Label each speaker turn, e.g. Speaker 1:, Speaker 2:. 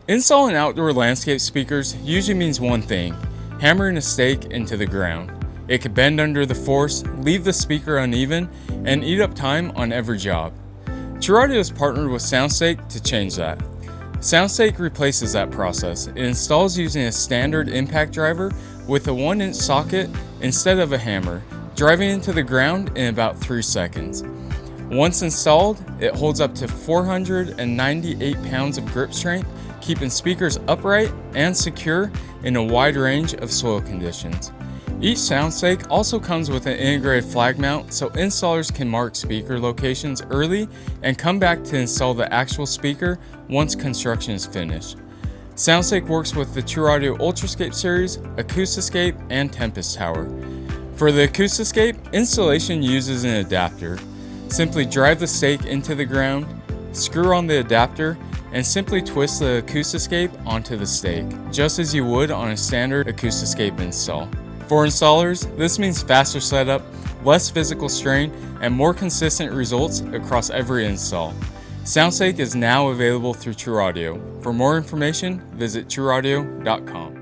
Speaker 1: Installing outdoor landscape speakers usually means one thing: hammering a stake into the ground. It could bend under the force, leave the speaker uneven, and eat up time on every job. TruAudio has partnered with Soundstake to change that. Soundstake replaces that process. It installs using a standard impact driver with a 1-inch socket instead of a hammer, driving into the ground in about 3 seconds. Once installed, it holds up to 498 pounds of grip strength, keeping speakers upright and secure in a wide range of soil conditions. Each Soundstake also comes with an integrated flag mount so installers can mark speaker locations early and come back to install the actual speaker once construction is finished. Soundstake works with the TruAudio Ultrascape Series, Acoustiscape, and Tempest Tower. For the Acoustiscape, installation uses an adapter. Simply drive the stake into the ground, screw on the adapter, and simply twist the Acoustiscape onto the stake, just as you would on a standard Acoustiscape install. For installers, this means faster setup, less physical strain, and more consistent results across every install. Soundstake is now available through TruAudio. For more information, visit TruAudio.com.